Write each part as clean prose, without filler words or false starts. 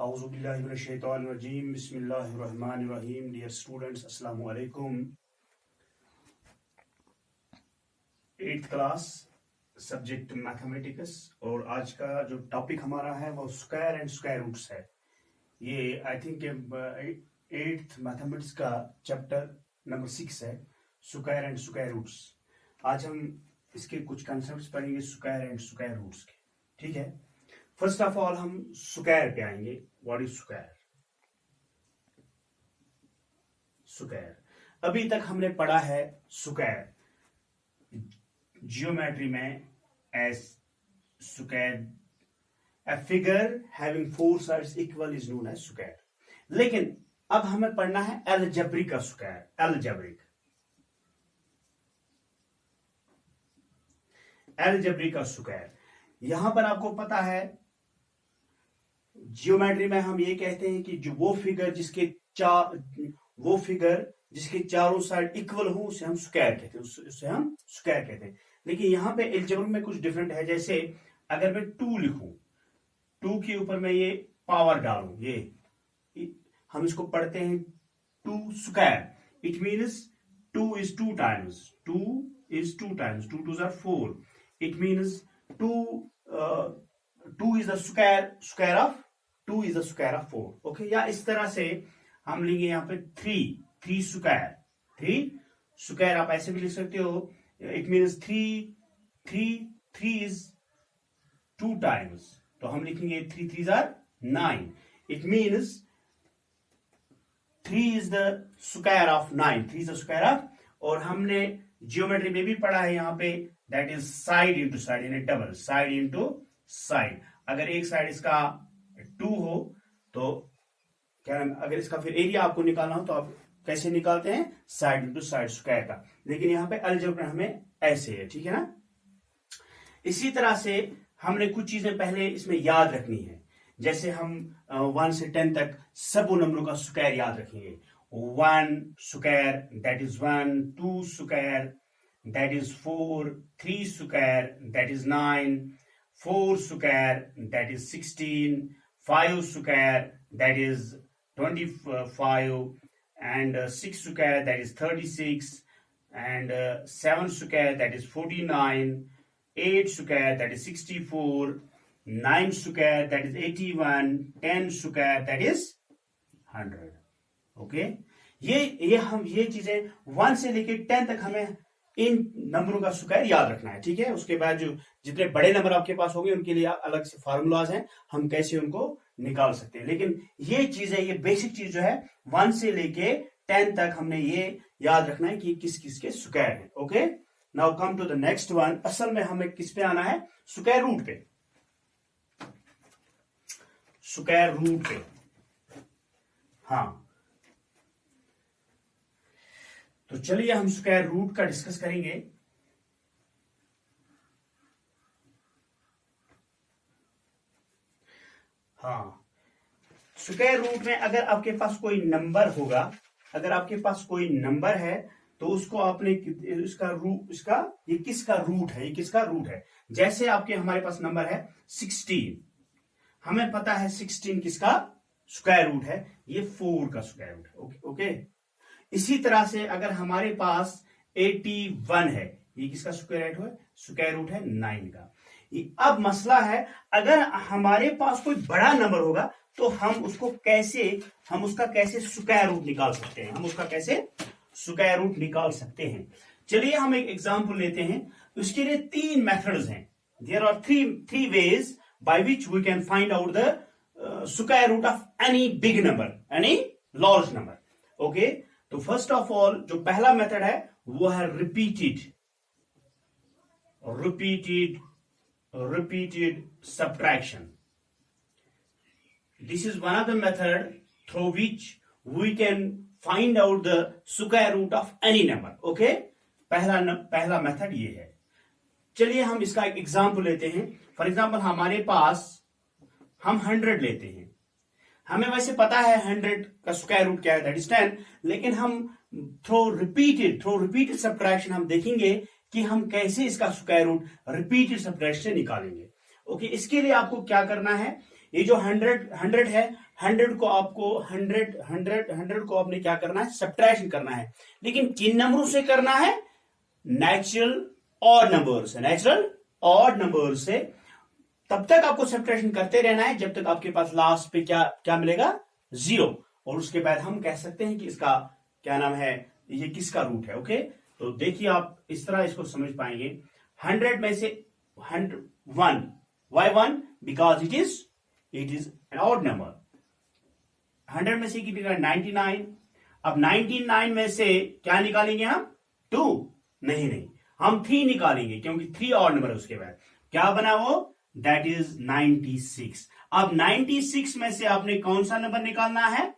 Auzubillahiminash-shaytanir-rajeem. Bismillahir-rahmanir-rahim. Dear students, Assalamu alaikum. 8th class subject mathematics और आज का जो टॉपिक हमारा है वो स्क्वायर एंड स्क्वायर रूट्स है। ये आई थिंक 8th मैथमेटिक्स का चैप्टर नंबर 6 है, स्क्वायर एंड स्क्वायर रूट्स। आज हम इसके कुछ कॉन्सेप्ट्स पढ़ेंगे स्क्वायर एंड स्क्वायर रूट्स के। ठीक है, फर्स्ट ऑफ ऑल हम स्क्वायर पे आएंगे। What is square? स्क्वायर अभी तक हमने पढ़ा है स्क्वायर जियोमेट्री में as square, a figure having four sides equal is known as square। लेकिन अब हमें पढ़ना है अलजेब्रिक का स्क्वायर। अलजेब्रिक का स्क्वायर, यहां पर आपको पता है जियोमेट्री में हम ये कहते हैं कि जो वो फिगर जिसके चारों साइड इक्वल हो उसे हम स्क्वायर कहते हैं। लेकिन यहां पे अलजेब्रा में कुछ डिफरेंट है। जैसे अगर मैं 2 लिखूं, 2 के ऊपर मैं ये पावर डालूं, ये हम इसको पढ़ते हैं 2 square. It means 2 is 2 times, 2 is 2 times, 2 2s are 4। It means 2 is the square of 2 is the square of 4। Okay, या इस तरह से हम लेंगे यहाँ पे 3 स्क्वायर आप ऐसे भी लिख सकते हो। इट मीन्स 3 is 2 times, तो हम लिखेंगे 3 3s are 9। It means 3 is the square of 9, 3 is the square of। और हमने जियोमेट्री में भी पढ़ा है यहाँ पे that is side into side, यानी डबल साइड इंटू साइड। अगर एक साइड इसका 2 हो तो क्या, अगर इसका फिर एरिया आपको निकालना हो तो आप कैसे निकालते हैं? साइड इंटू साइड स्क्वायर का। लेकिन यहाँ पे अलजेब्रा हमें ऐसे है, ठीक है ना। इसी तरह से हमने कुछ चीजें पहले इसमें याद रखनी है। जैसे हम 1 से 10 तक सब नंबरों का स्क्वायर याद रखेंगे। 1 square that is 1, 2 square that is 4, 3 square that is 9, 4 square that is 16, 5 square that is 25, and 6 square that is 36, and 7 square that is 49, 8 square that is 64, 9 square that is 81, 10 square that is 100। Okay, ये चीजें 1 से लेके 10 तक हमें इन नंबरों का square याद रखना है। ठीक है, उसके बाद जो जितने बड़े नंबर आपके पास होंगे उनके लिए अलग से फार्मूलाज हैं, हम कैसे उनको निकाल सकते हैं। लेकिन ये चीजें, ये बेसिक चीज जो है 1 से लेके 10 तक हमने ये याद रखना है कि किस किस के स्क्वायर है। Okay, now come to the next one. असल में हमें किस पे आना है? स्क्वायर रूट पे। स्क्वायर रूट पे, हाँ। तो चलिए हम स्क्वायर रूट का डिस्कस करेंगे। हाँ, स्क्वायर रूट में अगर आपके पास कोई नंबर होगा, अगर आपके पास कोई नंबर है तो उसको आपने ये किसका रूट है। जैसे हमारे पास नंबर है 16, हमें पता है 16 किसका स्क्वायर रूट है? ये 4 का स्क्वायर रूट है। ओके, इसी तरह से अगर हमारे पास 81 है, ये किसका स्क्वायर रूट है? 9 का। अब मसला है, अगर हमारे पास कोई बड़ा नंबर होगा तो हम उसका कैसे स्क्वायर रूट निकाल सकते हैं। चलिए हम एक एग्जांपल लेते हैं। उसके लिए 3 मेथड्स हैं। There are three ways by which we can find out the square root of any big number, any large number. Okay, तो फर्स्ट ऑफ ऑल जो पहला मेथड है वो है repeated subtraction। This is one of the method through which we can find out the square root of any number। Okay, पहला method ये है। चलिए हम इसका एक एग्जांपल लेते हैं। फॉर एग्जांपल हमारे पास हम 100 लेते हैं। हमें वैसे पता है 100 का स्क्वायर रूट क्या है, दैट इज 10। लेकिन हम थ्रो रिपीटेड सब्ट्रैक्शन हम देखेंगे कि हम कैसे इसका स्क्वायर रूट रिपीटेड सब्ट्रैक्शन से निकालेंगे। ओके, इसके लिए आपको क्या करना है, ये जो 100 है, 100 को आपको 100 को आपने क्या करना है, सब्ट्रैक्शन करना है। लेकिन किन नंबरों से करना है, नेचुरल ऑड नंबर से, नेचुरल ऑड नंबर से। तब तक आपको सब्ट्रैक्शन करते रहना है जब तक आपके पास लास्ट पे क्या मिलेगा, 0। और उसके बाद हम कह सकते हैं कि इसका क्या नाम है, ये किसका रूट है। ओके, तो देखिए आप इस तरह इसको समझ पाएंगे। 100 में से 101, why 1? Because it is an odd number. 100 में से कितनी 99। अब 99 में से क्या निकालेंगे हम, 2? नहीं, हम 3 निकालेंगे क्योंकि 3 ऑड नंबर है। उसके बाद क्या बना वो, दैट इज 96। अब 96 में से आपने कौन सा नंबर निकालना है,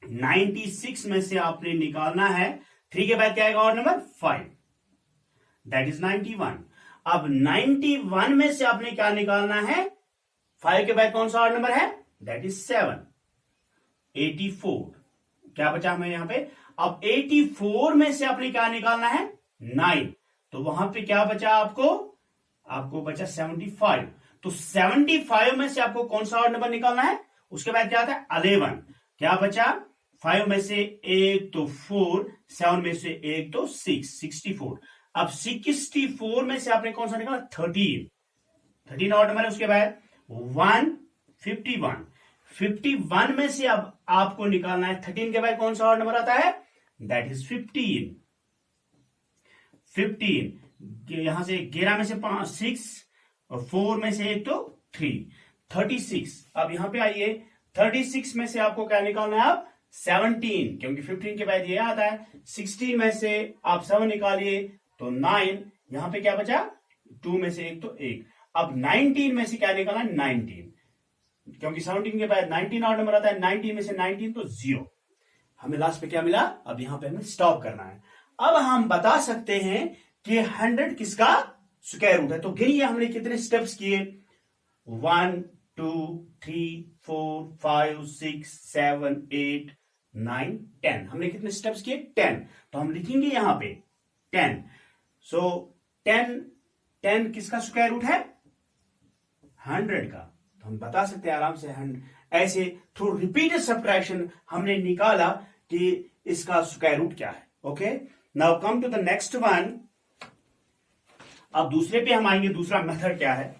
96 में से आपने निकालना है 3 के बाद क्या आएगा, ऑड नंबर 5, दैट इज 91। अब 91 में से आपने क्या निकालना है, 5 के बाद कौन सा ऑड नंबर है, दैट इज 7, 84। क्या बचा हमें यहां पे, अब 84 में से आपने क्या निकालना है, 9, तो वहां पे क्या बचा आपको बचा 75। तो 75 में से आपको कौन सा ऑड नंबर निकालना है, उसके बाद क्या आता है 11। क्या बचा, 5 में से 1 तो 4, 7 में से 1 तो 6, 64। अब 64 में से आपने कौन सा निकाला, 13 ऑड नंबर है। उसके बाद 51 में से अब आपको निकालना है 13 के बाद कौन सा ऑड नंबर आता है, दैट इज 15। यहां से 11 में से 5, 6 और 4 में से 1 तो 3, 36। अब यहां पे आइए, 36 में से आपको क्या निकालना है, आप 17, क्योंकि 15 के बाद ये आता है। 16 में से आप 7 निकालिए तो 9, यहां पे क्या बचा, 2 में से 1 तो 1। अब 19 में से क्या निकालना, 19, क्योंकि 17 के बाद 19 ऑड नंबर आता है। 19 में से 19 तो 0। हमें लास्ट पे क्या मिला, अब यहां पे हमें स्टॉप करना है। अब हम बता सकते हैं कि 100 किसका स्क्वायर रूट है। तो गिनिए हमने कितने स्टेप्स किए, 1 2 3 4 5 6 7 8 9 10। हमने कितने स्टेप्स किए, 10। तो हम लिखेंगे यहां पे 10। सो 10 किसका स्क्वायर रूट है, 100 का। तो हम बता सकते हैं आराम से 100, ऐसे थ्रू रिपीटेड सब्ट्रैक्शन हमने निकाला कि इसका स्क्वायर रूट क्या है। Okay, now come to the next one. अब दूसरे पे हम आएंगे, दूसरा मेथड क्या है।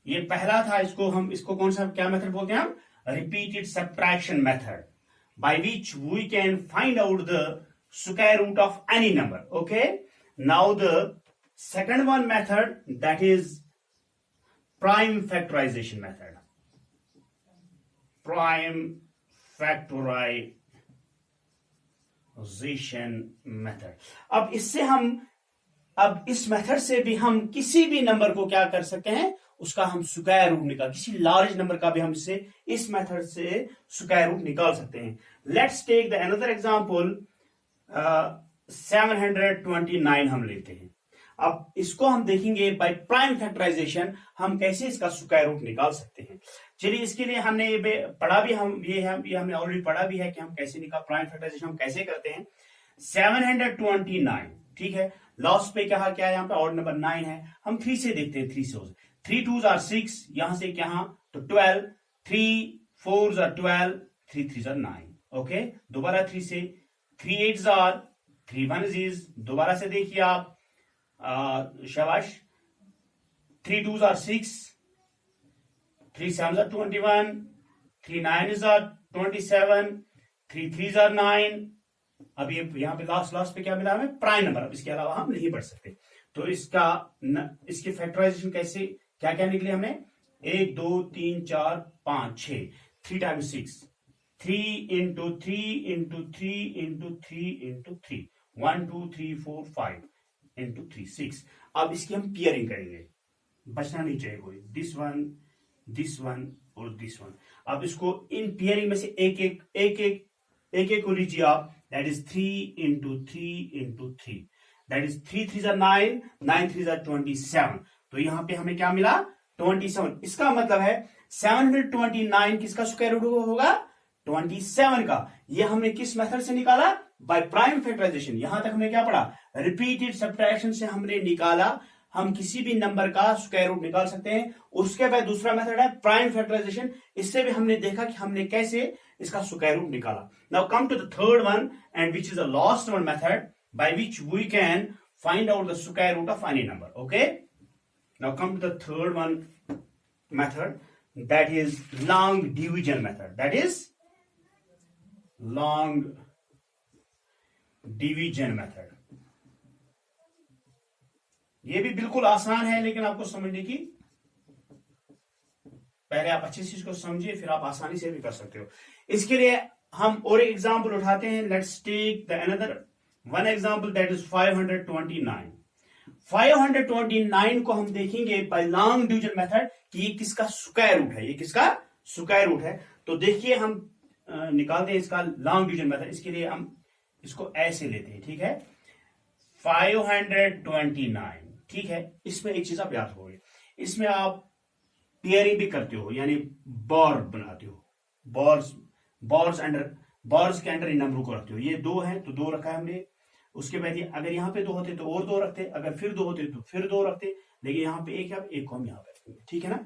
ये पहला था, इसको कौन सा क्या मेथड बोलते हैं हम, repeated subtraction method, by which we can find out the square root of any number. Okay, now the second one method, that is prime factorization method. Prime factorization method. अब इस मेथड से भी हम किसी भी नंबर को क्या कर सकते हैं, उसका हम स्क्वायर रूट निकाल, किसी लार्ज नंबर का भी हम इस मेथड से स्क्वायर रूट निकाल सकते हैं। Let's take the another example, 729 हम लेते हैं। अब इसको हम देखेंगे बाय प्राइम फैक्टराइजेशन हम कैसे इसका स्क्वायर रूट निकाल सकते हैं। चलिए, इसके लिए हमने ये पढ़ा भी, ये हमने ऑलरेडी पढ़ा भी है कि हम कैसे प्राइम फैक्टराइजेशन हम कैसे करते हैं। 729, ठीक है, लास्ट पे क्या है, यहाँ पे ऑड नंबर 9 है। हम 3 से देखते हैं, 3 से 3 2s are 6, यहां से क्या तो 12, 3 4s are 12, 3 3s are 9। Okay, दोबारा 3 से, 3 8s are, 3 1s is, दोबारा से देखिए आप, शाबाश, 3 2s are 6, 3 7s are 21, 3 9s are 27, 3 3s are 9। अब ये यहां पे लास्ट पे क्या मिला हमें, प्राइम नंबर। अब इसके अलावा हम नहीं बढ़ सकते। तो इसकी फैक्टराइजेशन कैसे, क्या क्या निकले हमने, 1 2 3 4 5 6, 3 times 6, 3 into 3 into 3 into 3 into 3, 1 2 3 4 5 into 3 6। अब इसकी हम पेयरिंग करेंगे, बचना नहीं चाहिए कोई, दिस वन और दिस वन। अब इसको इन पेयरिंग में से एक एक को लीजिए आप, that is 3 into 3 into 3, that is 3 3s are 9, 9 3s are 27। तो यहां पे हमें क्या मिला, 27। इसका मतलब है 729 किसका स्क्वायर रूट होगा, 27 का। ये हमने किस मेथड से निकाला, बाय प्राइम फैक्टराइजेशन। यहां तक हमने क्या पढ़ा, रिपीटेड सब्ट्रैक्शन से हमने निकाला। हम किसी भी नंबर का स्क्वायर रूट निकाल सकते हैं। उसके बाद दूसरा मेथड है प्राइम फैक्टराइजेशन। इससे भी हमने देखा कि हमने कैसे इसका स्क्वायर रूट निकाला। Now come to the third one and which is the last one method by which we can find out the square root of any number. Okay, now come to the third one method, that is long division method. That is long division method. ये भी बिल्कुल आसान है, लेकिन आपको समझने की पहले आप अच्छे से इसको समझिए, फिर आप आसानी से भी कर सकते हो। इसके लिए हम और एक एग्जांपल उठाते हैं। Let's take the another one example, that is 529। 529 को हम देखेंगे बाय लॉन्ग डिवीजन मेथड कि ये किसका स्क्वायर रूट है, ये किसका स्क्वायर रूट है। तो देखिए हम निकालते हैं इसका लॉन्ग डिवीजन मेथड। इसके लिए हम इसको ऐसे लेते हैं, ठीक है। 529, ठीक है। इसमें एक चीज आप याद रखोगे, इसमें आप पेयरिंग भी करते हो, यानी बॉर बनाते हो। बॉर्स के अंडर इन नंबरों को रखते हो। ये 2 है तो 2 रखा है हमने। उसके बाद अगर यहाँ पे 2 होते तो और 2 रखते, अगर फिर 2 होते तो फिर 2 रखते, लेकिन यहाँ पे एक है, एक को हम यहाँ पे रखेंगे, ठीक है ना।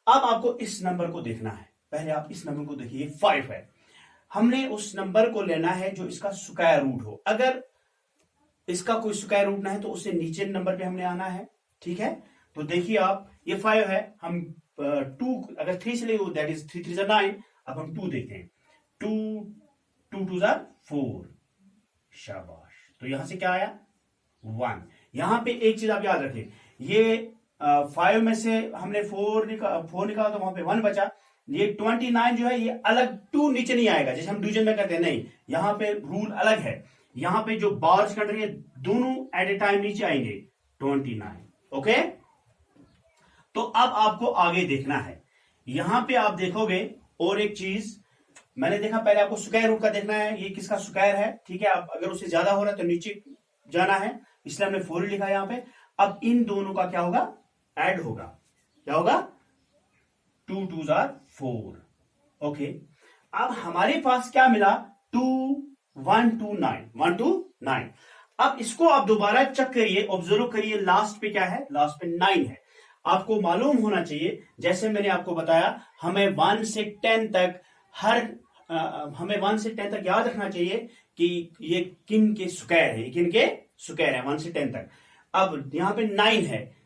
अब आपको इस नंबर को देखना है। पहले आप इस नंबर को देखिए, 5 है। हमने उस नंबर को लेना है जो इसका स्क्वायर रूट हो। अगर इसका कोई स्क्वायर रूट ना है तो उससे नीचे नंबर पे हमने आना है, ठीक है। तो देखिए आप, ये 5 है, हम 2 अगर 3 से ले, दैट इज 3 3 9। अब हम 2 देखते हैं, 2 2 4, शाबाश। तो यहां से क्या आया, 1। यहां पे एक चीज आप याद रखें, ये 5 में से हमने 4 निकाला तो वहां पे 1 बचा। ये 29 जो है, ये अलग 2 नीचे नहीं आएगा जैसे हम डिवीजन में करते हैं, नहीं, यहां पे रूल अलग है। यहां पे जो बार्स कट रही है दोनों एट ए टाइम नीचे आएंगे, 29। ओके, तो अब आपको आगे देखना है। यहां पे आप देखोगे और एक चीज मैंने देखा, पहले आपको स्क्वायर रूट का देखना है, ये किसका स्क्वायर है, ठीक है। अब अगर उससे ज्यादा हो रहा है तो नीचे जाना है, इसलिए हमने 4 लिखा है यहां पे। अब इन दोनों का क्या होगा, ऐड होगा। क्या होगा, 2 2 4। ओके, अब हमारे पास क्या मिला, 2 1 2 9, 1 2 9। अब इसको आप दोबारा चेक करिए, ऑब्जर्व करिए, लास्ट पे क्या है, लास्ट पे 9 है। आपको मालूम होना चाहिए, जैसे मैंने आपको बताया, हमें 1 से 10 तक हमें 1 से 10 तक याद रखना चाहिए कि ये किन के स्क्वायर है, किन के स्क्वायर है 1 से 10 तक। अब यहां पे 9 है,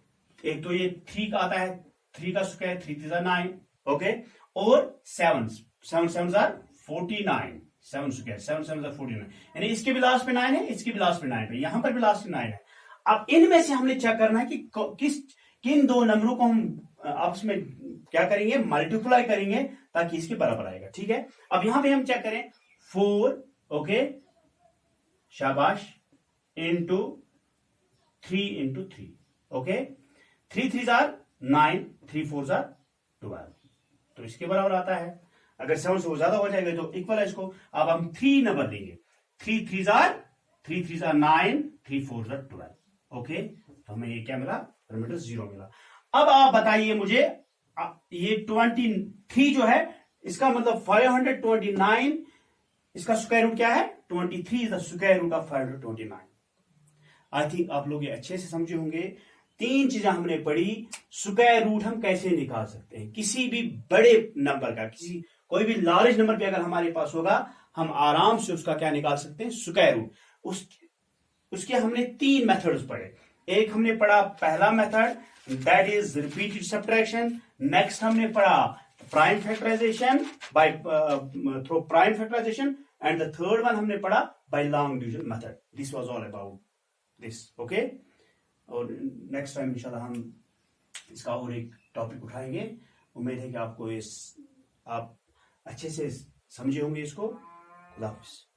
एक तो ये 3 का आता है, 3 का स्क्वायर 3 3 9, ओके। और 7 7 7 49, 7 स्क्वायर 7 7 49, यानी इसके भी लास्ट पे 9 है, इसके भी लास्ट पे 9 है, यहां पर भी लास्ट पे 9 है। अब इनमें से हमने चेक करना है कि किन 2 नंबरों को हम आपस में क्या करेंगे, मल्टीप्लाई करेंगे, ताकि इसके बराबर आएगा, ठीक है। अब यहां पे हम चेक करें, 4, ओके, शाबाश, इंटू 3, ओके। 3 3 9, 3 4 12, तो इसके बराबर आता है। अगर 7 से ज्यादा हो जाएगा तो इक्वल है इसको। अब हम 3 नंबर लेंगे, 3 3 9, 3 4 12, ओके। तो हमें ये क्या मिला, पैरामीटर 0 मिला। अब आप बताइए मुझे, ये 23 जो है, इसका मतलब 529, इसका स्क्वायर रूट क्या है, 23 is the square root of 529। I think आप लोग ये अच्छे से समझे होंगे। 3 चीजें हमने पढ़ी, स्क्वायर रूट हम कैसे निकाल सकते हैं किसी भी बड़े नंबर का, कोई भी लार्ज नंबर पे अगर हमारे पास होगा, हम आराम से उसका क्या निकाल सकते हैं, स्क्वायर रूट। उसके हमने 3 मेथड्स पढ़े। एक हमने पढ़ा पहला method, that is repeated subtraction. Next हमने पढ़ा prime factorization by through prime factorization, and the third one हमने पढ़ा by long division method. This was all about this, okay. और नेक्स्ट टाइम इंशाल्लाह हम इसका और एक टॉपिक उठाएंगे। उम्मीद है कि आपको आप अच्छे से समझे होंगे इसको। खुदा हाफिज़।